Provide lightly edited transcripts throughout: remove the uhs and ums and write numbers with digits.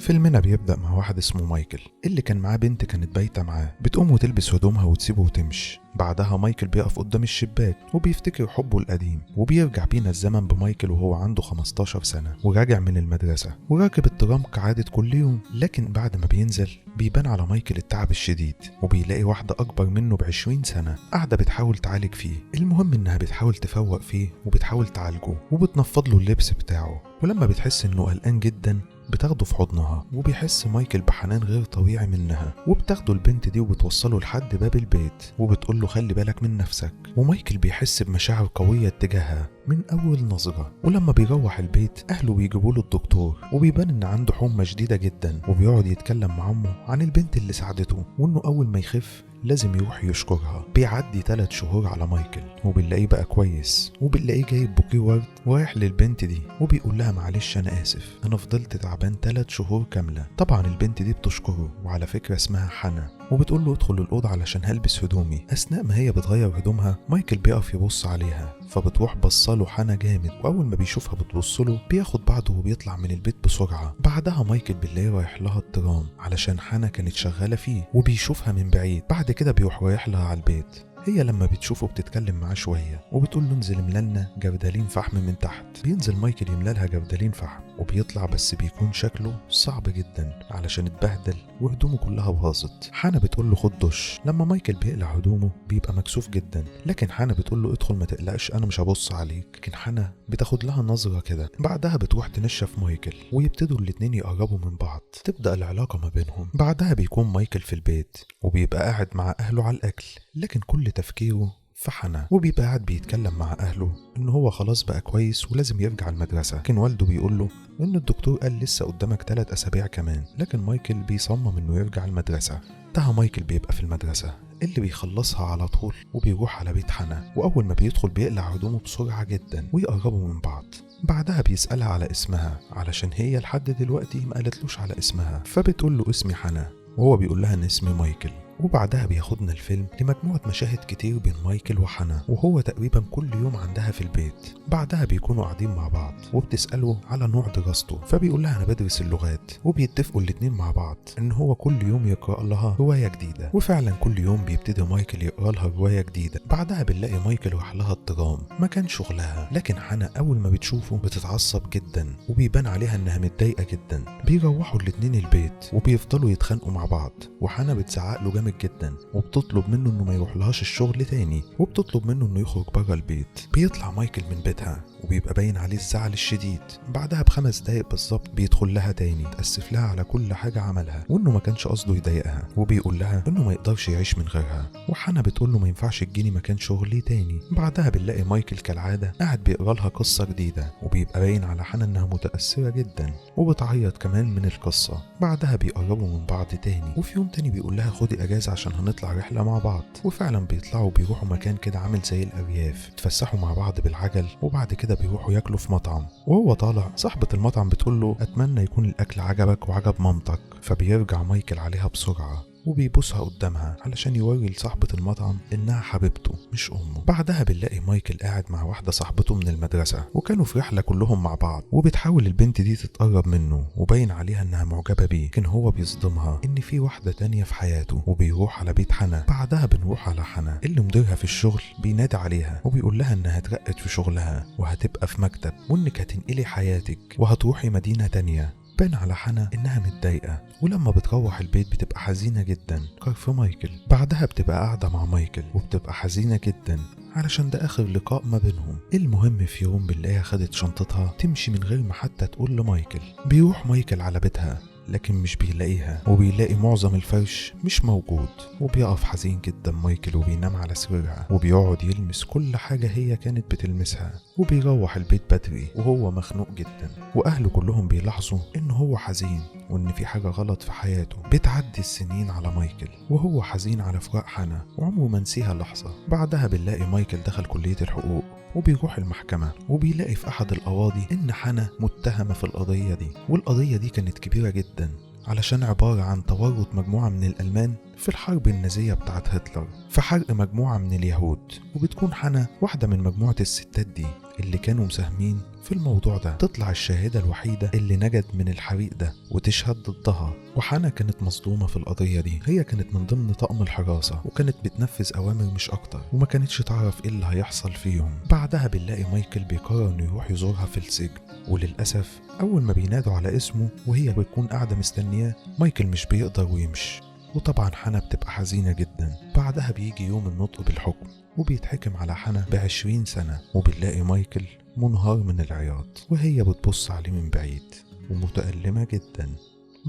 فيلمنا بيبدأ مع واحد اسمه مايكل اللي كان معاه بنت كانت بايتة معاه، بتقوم وتلبس هدومها وتسيبه وتمشي. بعدها مايكل بيقف قدام الشباك وبيفتكر حبه القديم، وبيرجع بينا الزمن بمايكل وهو عنده 15 سنة وراجع من المدرسة وراكب الترام كعادة كل يوم. لكن بعد ما بينزل بيبان على مايكل التعب الشديد، وبيلاقي واحدة أكبر منه ب20 سنة قاعدة بتحاول تعالج فيه. المهم إنها بتحاول تفوق فيه وبتحاول تعالجه وبتنفض له اللبس بتاعه، ولما بتحس إنه قلقان جدا بتاخده في حضنها، وبيحس مايكل بحنان غير طبيعي منها، وبتاخده البنت دي وبتوصله لحد باب البيت وبتقول له خلي بالك من نفسك. ومايكل بيحس بمشاعر قوية اتجاهها من أول نظرة. ولما بيروح البيت أهله بيجيبوا له الدكتور، وبيبان إن عنده حمى شديدة جدا، وبيقعد يتكلم مع أمه عن البنت اللي ساعدته وإنه أول ما يخف لازم يروح يشكرها. بيعدي 3 شهور على مايكل وبنلاقيه بقى كويس، وبنلاقيه جايب بوكيه ورد ورايح للبنت دي وبيقول لها معلش انا اسف، انا فضلت تعبان 3 شهور كامله. طبعا البنت دي بتشكره، وعلى فكره اسمها حنا، وبتقول له ادخل الاوضه علشان هلبس هدومي. اثناء ما هي بتغير هدومها مايكل بيقف يبص عليها، فبتروح بصاله حنا جامد، واول ما بيشوفها بتبصله بياخد بعضه وبيطلع من البيت بسرعه. بعدها مايكل بالليل رايح لها الترام علشان حنا كانت شغاله فيه، وبيشوفها من بعيد. بعد كده بيروح رايح لها على البيت. هي لما بتشوفه بتتكلم معاه شويه وبتقول له انزل املالنا جردلين فحم من تحت. بينزل مايكل يملالها جردلين فحم وبيطلع، بس بيكون شكله صعب جدا علشان اتبهدل وهدومه كلها باظت. حنا بتقول له خد دش. لما مايكل بيقلع هدومه بيبقى مكسوف جدا، لكن حنا بتقول له ادخل ما تقلقش انا مش هبص عليك. لكن حنا بتاخد لها نظره كده. بعدها بتروح تنشف مايكل ويبتدوا الاتنين يقربوا من بعض، تبدا العلاقه ما بينهم. بعدها بيكون مايكل في البيت وبيبقى قاعد مع اهله على الاكل، لكن كل تفكيره في حنا، وبيبقى قاعد بيتكلم مع اهله ان هو خلاص بقى كويس ولازم يرجع المدرسه. لكن والده بيقول له ان الدكتور قال لسه قدامك 3 أسابيع كمان، لكن مايكل بيصمم انه يرجع المدرسه. ده مايكل بيبقى في المدرسه اللي بيخلصها على طول وبيروح على بيت حنا، واول ما بيدخل بيقلع هدومه بسرعه جدا ويقربوا من بعض. بعدها بيسألها على اسمها علشان هي لحد دلوقتي ما قالتلوش على اسمها، فبتقول له اسمي حنا، وهو بيقول لها ان اسمي مايكل. وبعدها بياخدنا الفيلم لمجموعة مشاهد كتير بين مايكل وحنا، وهو تقريبا كل يوم عندها في البيت. بعدها بيكونوا قاعدين مع بعض وبتسأله على نوع دراسته، فبيقول لها أنا بدرس اللغات. وبيتفقوا الاتنين مع بعض إن هو كل يوم يقرأ لها رواية جديدة، وفعلا كل يوم بيبتدي مايكل يقرأ لها رواية جديدة. بعدها بنلاقي مايكل راح لها الترام مكان شغلها، لكن حنا أول ما بتشوفه بتتعصب جدا وبيبان عليها إنها متضايقة جدا. بيروحوا الاتنين البيت وبيفضلوا يتخانقوا مع بعض، وحنا بتزعق له جامد جدا وبتطلب منه انه ما يروحلهاش الشغل تاني، وبتطلب منه انه يخرج بره البيت. بيطلع مايكل من بيتها وبيبقى باين عليه الزعل الشديد. بعدها ب5 دقايق بالظبط بيدخل لها تاني تأسف لها على كل حاجة عملها، وانه ما كانش قصده يضايقها، وبيقول لها انه ما يقدرش يعيش من غيرها. وحنا بتقول له ما ينفعش تجيني مكان شغلي تاني. بعدها بنلاقي مايكل كالعادة قاعد بيقرا لها قصة جديدة، وبيبقى باين على حنا انها متأثرة جدا وبتعيط كمان من القصة. بعدها بيقربوا من بعض تاني، وفي يوم تاني بيقول لها خدي اجازة عشان هنطلع رحلة مع بعض. وفعلا بيطلعوا بيروحوا مكان كده عامل زي الأرياف، يتفسحوا مع بعض بالعجل، وبعد كده بيروحوا ياكلوا في مطعم. وهو طالع صاحبة المطعم بتقول له اتمنى يكون الاكل عجبك وعجب مامتك. فبيرجع مايكل عليها بسرعة وبيبوسها قدامها علشان يوري لصاحبة المطعم انها حبيبته مش امه. بعدها بنلاقي مايكل قاعد مع واحدة صاحبته من المدرسة، وكانوا في رحلة كلهم مع بعض، وبتحاول البنت دي تتقرب منه وباين عليها انها معجبة بيه، لكن هو بيصدمها ان في واحدة تانية في حياته. وبيروح على بيت حنا. بعدها بنروح على حنا اللي مديرها في الشغل بينادي عليها وبيقول لها انها اترقت في شغلها وهتبقى في مكتب، وانك هتنقلي حياتك وهتروحي مدينة تانية. بان على حنا انها متضايقه، ولما بتروح البيت بتبقى حزينه جدا كرف مايكل. بعدها بتبقى قاعده مع مايكل وبتبقى حزينه جدا علشان ده اخر لقاء ما بينهم. المهم في يوم بنلاقيها خدت شنطتها تمشي من غير ما حتى تقول لمايكل. بيروح مايكل على بيتها لكن مش بيلاقيها، وبيلاقي معظم الفرش مش موجود. وبيقف حزين جدا مايكل وبينام على سريرها، وبيقعد يلمس كل حاجة هي كانت بتلمسها. وبيروح البيت بدري وهو مخنوق جدا، واهله كلهم بيلاحظوا ان هو حزين وان في حاجة غلط في حياته. بتعدي السنين على مايكل وهو حزين على فراق حنا وعمره ما نسيها لحظة. بعدها بنلاقي مايكل دخل كلية الحقوق وبيروح المحكمة، وبيلاقي في أحد القواضي إن حنا متهمة في القضية دي. والقضية دي كانت كبيرة جدا علشان عبارة عن تورط مجموعة من الألمان في الحرب النازية بتاعت هتلر في حرق مجموعة من اليهود، وبتكون حنا واحدة من مجموعة الستات دي اللي كانوا مساهمين في الموضوع ده. تطلع الشاهدة الوحيدة اللي نجت من الحريق ده وتشهد ضدها، وحنا كانت مصدومة في القضية دي. هي كانت من ضمن طاقم الحراسة وكانت بتنفذ أوامر مش أكتر، وما كانتش تعرف إيه اللي هيحصل فيهم. بعدها بنلاقي مايكل بيقرر إنه يروح يزورها في السجن، وللأسف أول ما بينادوا على اسمه وهي بتكون قاعدة مستنياه مايكل مش بيقدر ويمشي، وطبعا حنا بتبقى حزينة جدا. بعدها بيجي يوم النطق بالحكم وبيتحكم على حنا ب20 سنة، وبنلاقي مايكل منهار من العياط وهي بتبص عليه من بعيد ومتألمة جدا.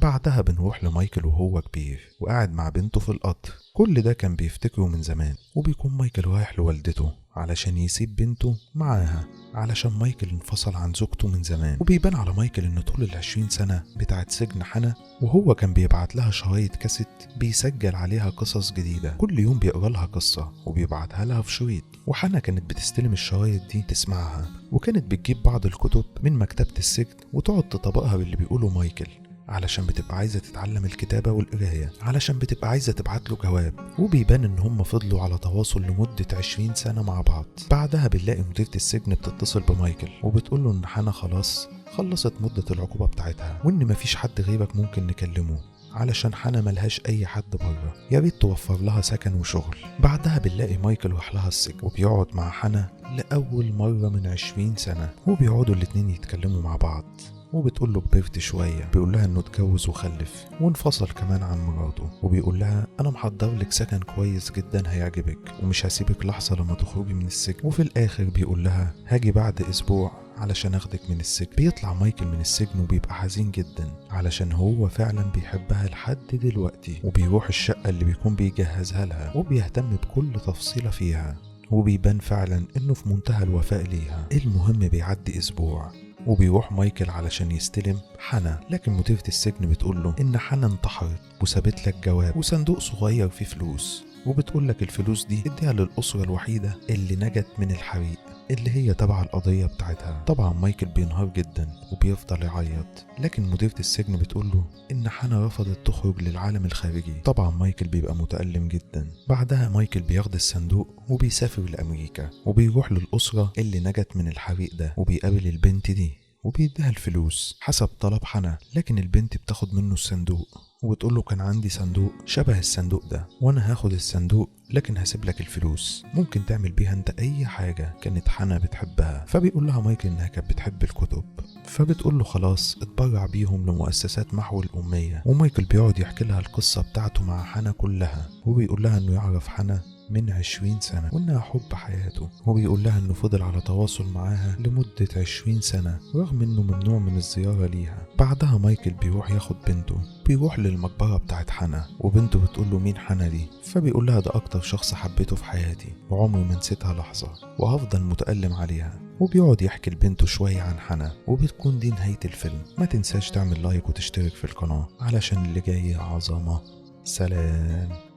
بعدها بنروح لمايكل وهو كبير وقاعد مع بنته في القطر. كل ده كان بيفتكره من زمان، وبيكون مايكل رايح لوالدته علشان يسيب بنته معاها علشان مايكل انفصل عن زوجته من زمان. وبيبان على مايكل ان طول 20 سنة بتاعت سجن حنا وهو كان بيبعت لها شرايط كاسيت بيسجل عليها قصص جديدة، كل يوم بيقرا لها قصة وبيبعتها لها في شريط، وحنا كانت بتستلم الشرايط دي تسمعها، وكانت بتجيب بعض الكتب من مكتبة السجن وتقعد تطبقها باللي بيقوله مايكل علشان بتبقى عايزة تتعلم الكتابة والقراية، علشان بتبقى عايزة تبعت له جواب. وبيبان ان هم فضلوا على تواصل لمدة 20 سنة مع بعض. بعدها بنلاقي مديرة السجن بتتصل بمايكل وبتقول له ان حنا خلاص خلصت مدة العقوبة بتاعتها، وان مفيش حد غيرك ممكن نكلمه علشان حنا ملهاش اي حد بره، يا ريت توفر لها سكن وشغل. بعدها بنلاقي مايكل راح لها السجن وبيقعد مع حنا لأول مرة من 20 سنة، وبيقعدوا الاتنين يتكلموا مع بعض، وبتقول له كبرت شوية. بيقول لها انه اتجوز وخلف وانفصل كمان عن مراته، وبيقول لها انا محضر لك سكن كويس جدا هيعجبك ومش هسيبك لحظة لما تخرجي من السجن. وفي الاخر بيقول لها هاجي بعد اسبوع علشان اخدك من السجن. بيطلع مايكل من السجن وبيبقى حزين جدا علشان هو فعلا بيحبها لحد دلوقتي، وبيروح الشقة اللي بيكون بيجهزها لها وبيهتم بكل تفصيلة فيها، وبيبان فعلا انه في منتهى الوفاء ليها. المهم بيعدي اسبوع وبيروح مايكل علشان يستلم حنا، لكن مديرة السجن بتقول له ان حنا انتحرت وسابت لك جواب وصندوق صغير فيه فلوس، وبتقول لك الفلوس دي اديها للأسرة الوحيدة اللي نجت من الحريق اللي هي تبع القضية بتاعتها. طبعا مايكل بينهار جدا وبيفضل يعيط، لكن مديرة السجن بتقول له ان حنا رفضت تخرج للعالم الخارجي. طبعا مايكل بيبقى متألم جدا. بعدها مايكل بياخد الصندوق وبيسافر لأمريكا وبيروح للأسرة اللي نجت من الحريق ده، وبيقابل البنت دي وبيديها الفلوس حسب طلب حنا، لكن البنت بتاخد منه الصندوق وبتقول له كان عندي صندوق شبه الصندوق ده وانا هاخد الصندوق لكن هسيب لك الفلوس ممكن تعمل بيها انت اي حاجة كانت حنا بتحبها. فبيقول لها مايكل انها كانت بتحب الكتب، فبتقول له خلاص اتبرع بيهم لمؤسسات محو الأمية. ومايكل بيقعد يحكي لها القصة بتاعته مع حنا كلها، وبيقول لها انه يعرف حنا من 20 سنة وإنها حب حياته، وبيقول لها إنه فضل على تواصل معاها لمدة 20 سنة رغم إنه ممنوع من الزيارة ليها. بعدها مايكل بيروح ياخد بنته، بيروح للمقبرة بتاعت حنا، وبنته بتقول له مين حنا دي؟ فبيقول لها ده أكتر شخص حبيته في حياتي وعمري ما نسيتها لحظة وهفضل متألم عليها. وبيقعد يحكي لبنته شوية عن حنا، وبتكون دي نهاية الفيلم. ما تنساش تعمل لايك وتشترك في القناة علشان اللي جاي عظمة. سلام.